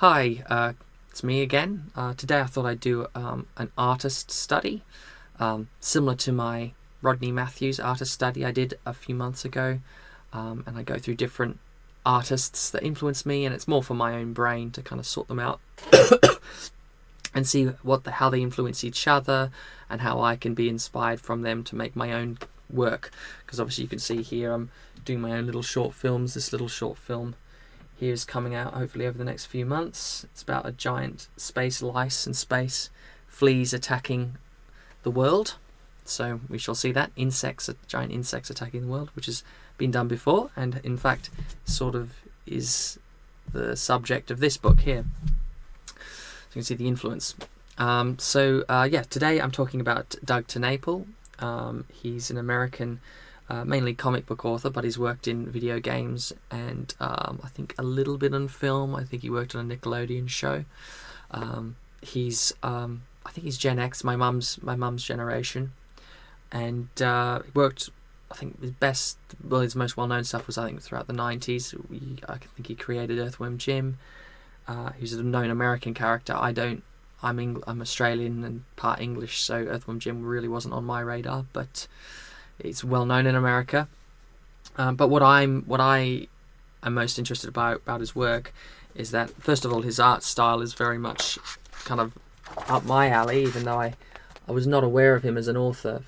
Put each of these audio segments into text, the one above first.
Hi, it's me again. Today I thought I'd do an artist study, similar to my Rodney Matthews artist study I did a few months ago, and I go through different artists that influence me, and it's more for my own brain to kind of sort them out and see how they influence each other and how I can be inspired from them to make my own work. Because obviously you can see here I'm doing my own little short films. This little short film here is coming out hopefully over the next few months. It's about a giant space lice and space fleas attacking the world. So we shall see that. Giant insects attacking the world, which has been done before, and in fact sort of is the subject of this book here. So you can see the influence. Today I'm talking about Doug TenNapel. He's an American mainly comic book author, but he's worked in video games and I think a little bit on film. I think he worked on a Nickelodeon show. I think he's Gen X, my mum's generation, and he worked. I think his most well-known stuff was throughout the 90s. I think he created Earthworm Jim. He's a known American character. I'm Australian and part English, so Earthworm Jim really wasn't on my radar, but it's well known in America. But what I am most interested about his work is that, first of all, his art style is very much kind of up my alley, even though I was not aware of him as an author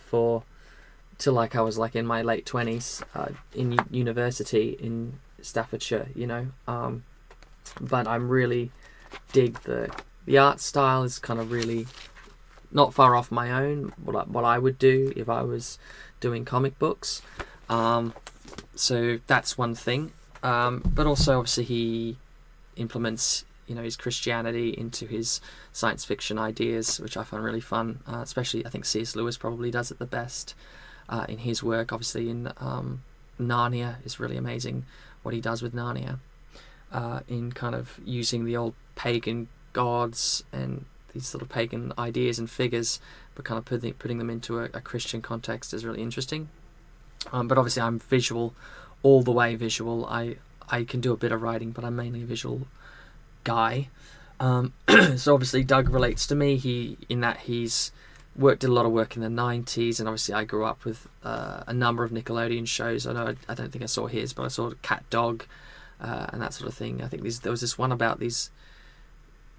till I was in my late 20s in university in Staffordshire, but I'm really dig the art style is kind of really not far off my own, what I would do if I was doing comic books. So that's one thing. But also, obviously, he implements his Christianity into his science fiction ideas, which I find really fun. Especially, I think C.S. Lewis probably does it the best in his work. Obviously, in Narnia is really amazing what he does with Narnia, in kind of using the old pagan gods and these sort of pagan ideas and figures, but kind of putting them into a Christian context is really interesting. But obviously I'm visual, all the way visual. I can do a bit of writing, but I'm mainly a visual guy. So obviously Doug relates to me. He's did a lot of work in the 90s, and obviously I grew up with a number of Nickelodeon shows. I don't think I saw his, but I saw Cat Dog and that sort of thing. I think there was this one about these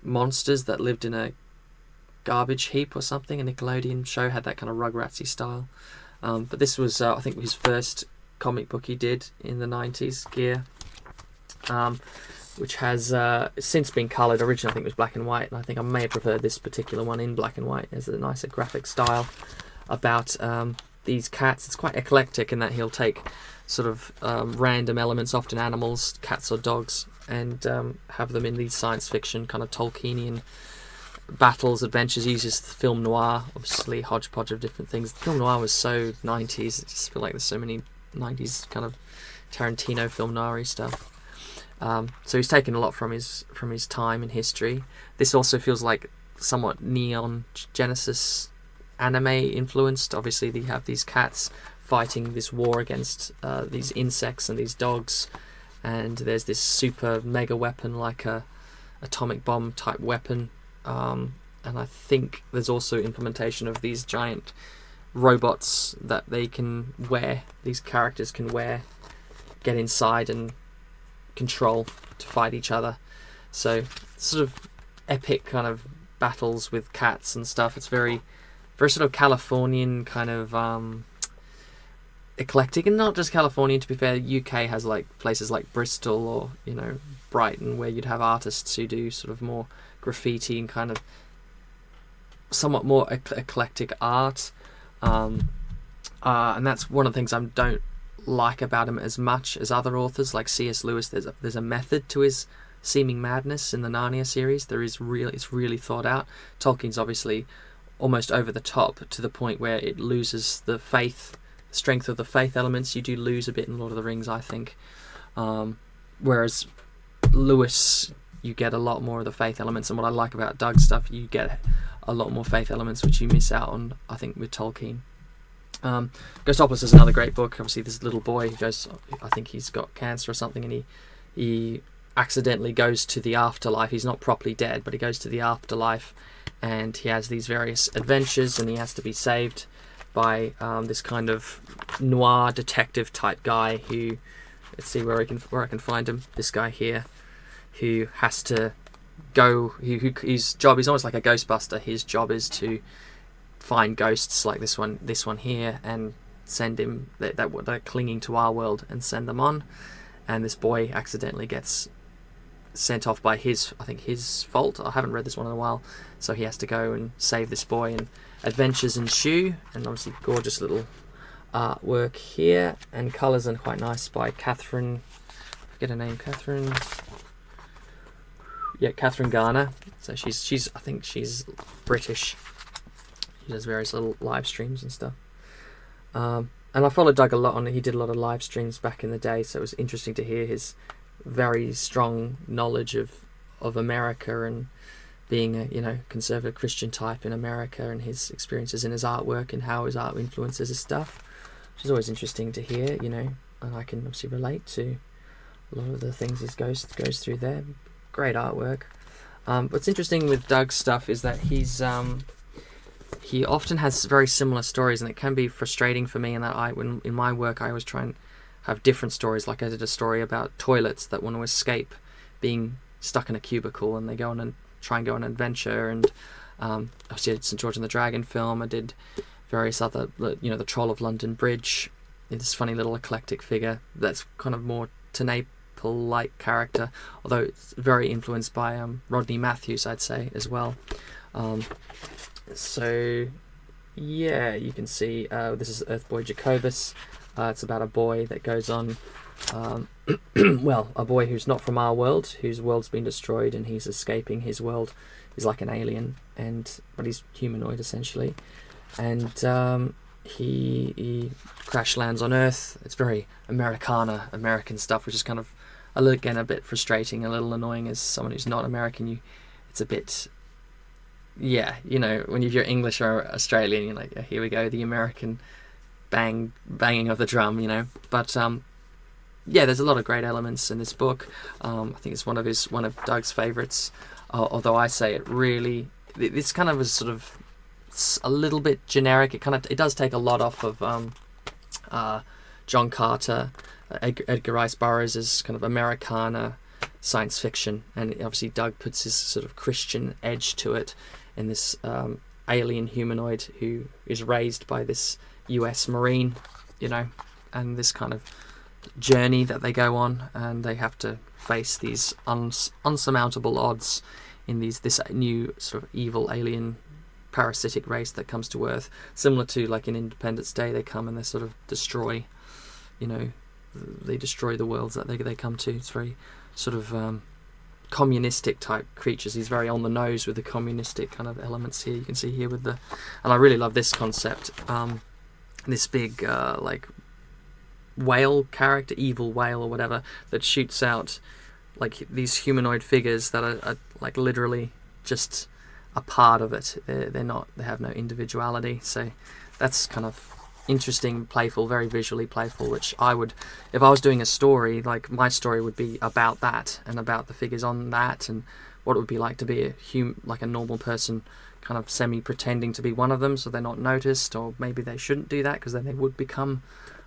monsters that lived in a garbage heap or something. A Nickelodeon show had that kind of Rugratsy style. But this was, I think, his first comic book he did in the 90s, Gear, which has since been coloured. Originally, I think it was black and white, and I think I may have preferred this particular one in black and white. There's a nicer graphic style about these cats. It's quite eclectic in that he'll take sort of random elements, often animals, cats or dogs, and have them in these science fiction kind of Tolkienian battles, adventures. He uses film noir, obviously hodgepodge of different things. Film noir was so 90s. I just feel like there's so many 90s kind of Tarantino film noir stuff. So he's taken a lot from his time in history. This also feels like somewhat Neon Genesis anime influenced. Obviously they have these cats fighting this war against these insects and these dogs, and there's this super mega weapon like a atomic bomb type weapon, and I think there's also implementation of these giant robots that they can wear, these characters can wear, get inside and control to fight each other. So sort of epic kind of battles with cats and stuff. It's very sort of Californian kind of eclectic, and not just California, to be fair. UK has like places like Bristol or Brighton, where you'd have artists who do sort of more graffiti and kind of somewhat more eclectic art, and that's one of the things I don't like about him as much as other authors like C.S. Lewis. There's a method to his seeming madness in the Narnia series. It's really thought out. Tolkien's obviously almost over the top to the point where it loses the strength of the faith elements. You do lose a bit in Lord of the Rings, I think, whereas Lewis, you get a lot more of the faith elements, and what I like about Doug's stuff, you get a lot more faith elements which you miss out on, I think, with Tolkien. Gus'Corner is another great book. Obviously this little boy who goes, I think he's got cancer or something, and he accidentally goes to the afterlife. He's not properly dead, but he goes to the afterlife, and he has these various adventures, and he has to be saved by this kind of noir detective type guy who, let's see where I can find him. This guy here, who has to go. His job is almost like a Ghostbuster. His job is to find ghosts like this one here, and send him that are clinging to our world, and send them on. And this boy accidentally gets sent off by his fault. I haven't read this one in a while, so he has to go and save this boy, and adventures ensue. And obviously gorgeous little artwork here, and colours are quite nice by Catherine. I forget her name. Catherine Garner. So she's I think she's British. She does various little live streams and stuff. And I followed Doug a lot on it. He did a lot of live streams back in the day, so it was interesting to hear his very strong knowledge of America, and being a conservative Christian type in America, and his experiences in his artwork and how his art influences his stuff, which is always interesting to hear, and I can obviously relate to a lot of the things he goes through there. Great artwork. What's interesting with Doug's stuff is that he often has very similar stories, and it can be frustrating for me in that when in my work I always try and have different stories. Like I did a story about toilets that want to escape being stuck in a cubicle, and they go on and try and go on an adventure. And obviously I did St. George and the Dragon film. I did various other, the Troll of London Bridge, this funny little eclectic figure that's kind of more TenNapel-like character, although it's very influenced by Rodney Matthews, I'd say, as well. So yeah, you can see this is Earthboy Jacobus. It's about a boy that goes on, a boy who's not from our world, whose world's been destroyed, and he's escaping his world. He's like an alien, but he's humanoid essentially, and he crash lands on Earth. It's very American stuff, which is kind of again a bit frustrating, a little annoying as someone who's not American. It's a bit. Yeah, when you're English or Australian, you're like, here we go, the American banging of the drum, But there's a lot of great elements in this book. I think it's one of Doug's favourites. Although I say this kind of is sort of a little bit generic. It does take a lot off of John Carter, Edgar Rice Burroughs' kind of Americana science fiction, and obviously Doug puts his sort of Christian edge to it in this alien humanoid who is raised by this US Marine, and this kind of journey that they go on, and they have to face these unsurmountable odds in this new sort of evil alien parasitic race that comes to Earth, similar to like in Independence Day. They come and they sort of destroy, they destroy the worlds that they come to. It's very sort of communistic type creatures. He's very on the nose with the communistic kind of elements here. You can see here and I really love this concept. This big like whale character, evil whale or whatever, that shoots out like these humanoid figures that are like literally just a part of it. They have no individuality. So that's kind of interesting, playful, very visually playful, which I would, if I was doing a story, like my story would be about that and about the figures on that, and what it would be like to be like a normal person, kind of semi-pretending to be one of them so they're not noticed, or maybe they shouldn't do that because then they would become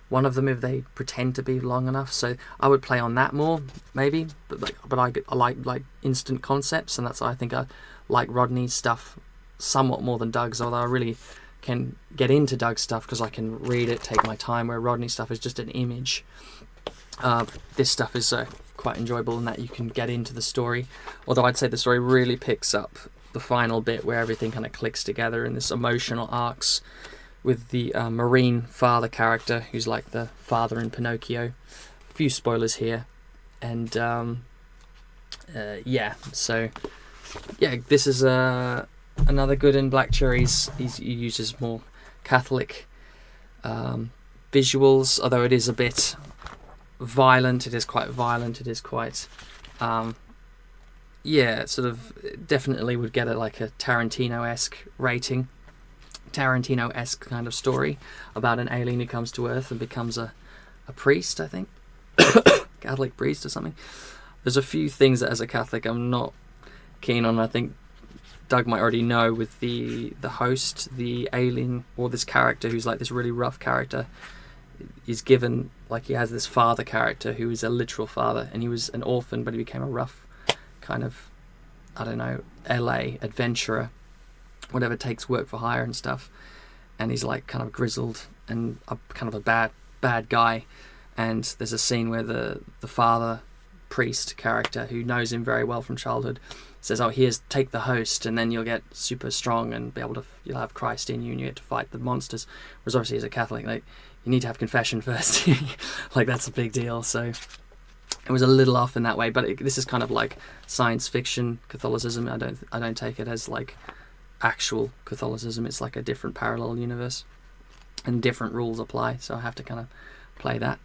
one of them if they pretend to be long enough. So I would play on that more, maybe, but I like instant concepts, and that's why I think I like Rodney's stuff somewhat more than Doug's, although I really can get into Doug's stuff because I can read it, take my time, where Rodney's stuff is just an image. This stuff is quite enjoyable in that you can get into the story, although I'd say the story really picks up the final bit where everything kind of clicks together in this emotional arcs with the Marine father character, who's like the father in Pinocchio. A few spoilers here, and this is another good in Black Cherries. He uses more Catholic visuals, although it is a bit violent. It is quite violent. It is quite, sort of definitely would get like a Tarantino-esque rating. Tarantino-esque kind of story about an alien who comes to Earth and becomes a priest, I think. Catholic priest or something. there's a few things that as a Catholic I'm not keen on. I think Doug might already know with the host, the alien, or this character who's like this really rough character. He's given, like, he has this father character who is a literal father, and he was an orphan, but he became a rough kind of, I don't know, LA adventurer, whatever, takes work for hire and stuff, and he's like kind of grizzled and kind of a bad guy. And there's a scene where the father priest character, who knows him very well from childhood, says, "Oh, here's, take the host, and then you'll get super strong and you'll have Christ in you, and you get to fight the monsters." Whereas obviously as a Catholic, like, you need to have confession first. Like, that's a big deal. So it was a little off in that way, but this is kind of like science fiction Catholicism. I don't take it as like actual Catholicism. It's like a different parallel universe, and different rules apply. So I have to kind of play that.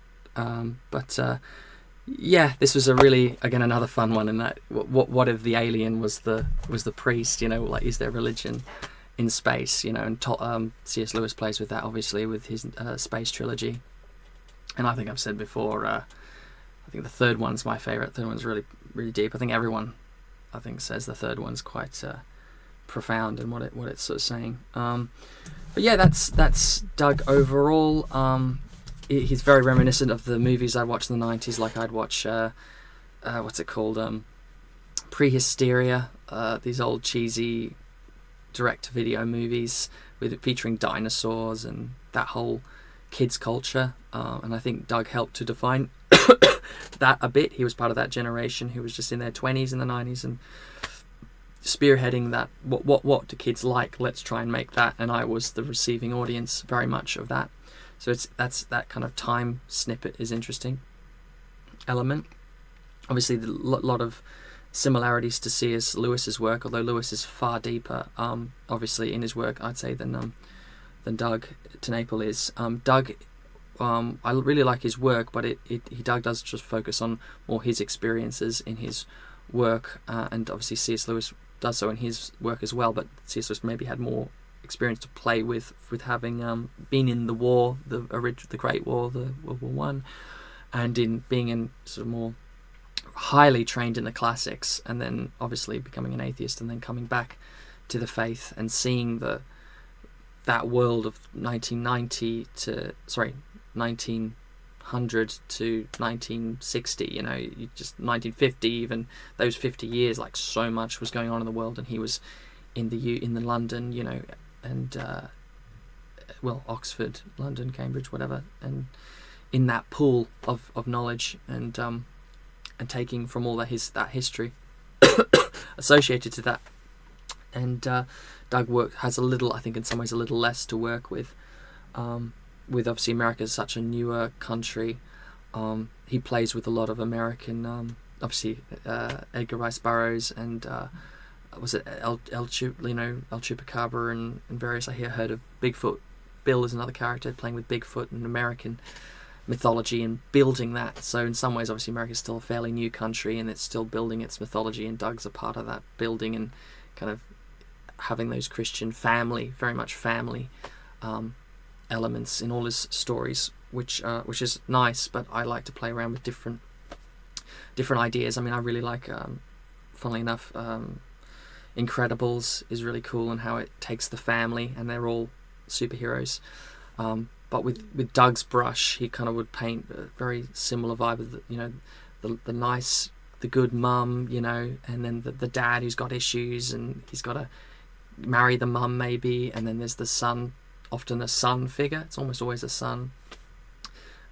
Yeah, this was a really, again, another fun one in that what if the alien was the priest, like, is there religion in space, and C.S. Lewis plays with that, obviously, with his space trilogy. And I think I've said before, I think the third one's my favourite. The third one's really, really deep. I think everyone, says the third one's quite profound in what it's sort of saying. But yeah, that's Doug overall. He's very reminiscent of the movies I watched in the 90s. Like, I'd watch, what's it called? Prehysteria, these old cheesy direct-to-video movies featuring dinosaurs and that whole kids culture. And I think Doug helped to define that a bit. He was part of that generation who was just in their 20s in the 90s and spearheading that. What do kids like? Let's try and make that. And I was the receiving audience very much of that. So that's that kind of time snippet is interesting element. Obviously, a lot of similarities to C.S. Lewis's work, although Lewis is far deeper, obviously, in his work, I'd say, than Doug TenNapel is. Doug, I really like his work, but Doug does just focus on more his experiences in his work, and obviously C.S. Lewis does so in his work as well. But C.S. Lewis maybe had more experience to play with having been in the war, the Great War, the World War One, and in being in sort of more highly trained in the classics, and then obviously becoming an atheist, and then coming back to the faith and seeing that world of 1900 to 1960, you just 1950, even those 50 years, like, so much was going on in the world, and he was in the London, and Oxford, London, Cambridge, whatever, and in that pool of knowledge, and taking from all that history associated to that. And Doug has a little, I think in some ways, a little less to work with obviously America is such a newer country. He plays with a lot of American, obviously Edgar Rice Burroughs and was it El Chupacabra and various. I heard of Bigfoot. Bill is another character playing with Bigfoot and American mythology and building that. So in some ways, obviously, America is still a fairly new country and it's still building its mythology, and Doug's a part of that building and kind of having those Christian very much family elements in all his stories, which is nice. But I like to play around with different ideas. I mean, I really like, funnily enough, Incredibles is really cool, and how it takes the family and they're all superheroes. But with Doug's brush, he kind of would paint a very similar vibe of the nice, the good mum, and then the dad who's got issues and he's got to marry the mum maybe, and then there's the son, often a son figure. It's almost always a son.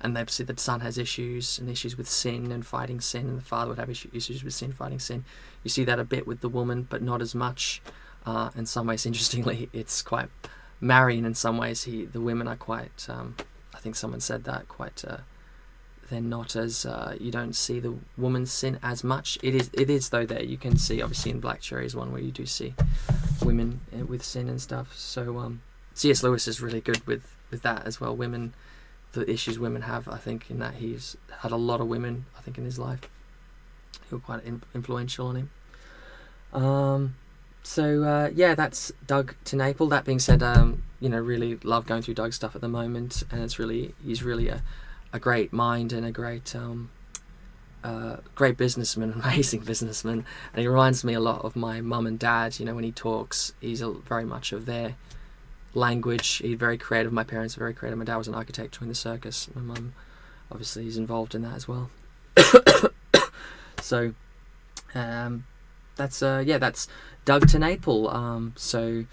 And obviously the son has issues with sin and fighting sin, and the father would have issues with sin, fighting sin. You see that a bit with the woman, but not as much. In some ways, interestingly, it's quite marrying in some ways. The women are quite, I think someone said that, quite, they're not as, you don't see the woman's sin as much. It is though there. You can see, obviously in Black Cherry is one where you do see women with sin and stuff. So C.S. Lewis is really good with that as well. Women, the issues women have, I think, in that he's had a lot of women, I think, in his life who were quite influential on him. So yeah, that's Doug TenNapel. That being said, really love going through Doug's stuff at the moment, and he's really a great mind and a great great businessman, amazing businessman, and he reminds me a lot of my mum and dad. You know, when he talks, he's very much of their language. He's very creative. My parents are very creative. My dad was an architect, joined the circus. My mum, obviously, is involved in that as well. So, that's Doug TenNapel.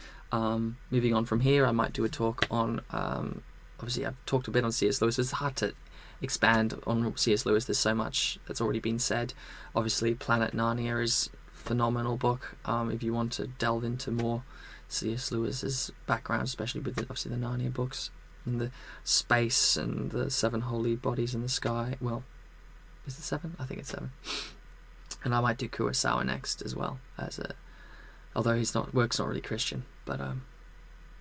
Moving on from here, I might do a talk on. Obviously, I've talked a bit on C.S. Lewis. It's hard to expand on C.S. Lewis. There's so much that's already been said. Obviously, Planet Narnia is a phenomenal book. If you want to delve into more C.S. Lewis's background, especially with obviously the Narnia books and the space and the 7 holy bodies in the sky. Well, is it 7? I think it's 7. And I might do Kurosawa next as well, although work's not really Christian. But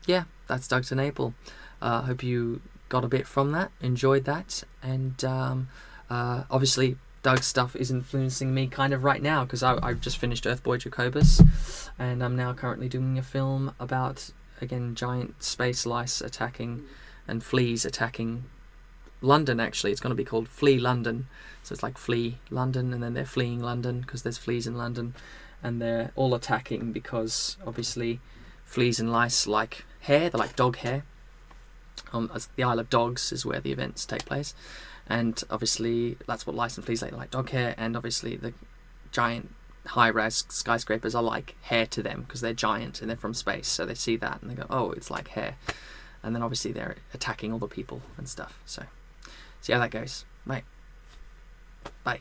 yeah, that's Doug TenNapel. Hope you got a bit from that, enjoyed that, and obviously Doug's stuff is influencing me kind of right now, because I've just finished Earthboy Jacobus, and I'm now currently doing a film about, again, giant space lice attacking and fleas attacking London. Actually, it's going to be called Flea London, so it's like Flea London, and then they're fleeing London because there's fleas in London, and they're all attacking because obviously fleas and lice like hair. They're like dog hair. The Isle of Dogs is where the events take place, and obviously that's what lice and fleas like dog hair, and obviously the giant high-rise skyscrapers are like hair to them because they're giant and they're from space, so they see that and they go, oh, it's like hair, and then obviously they're attacking all the people and stuff. So see how that goes. Right. Bye.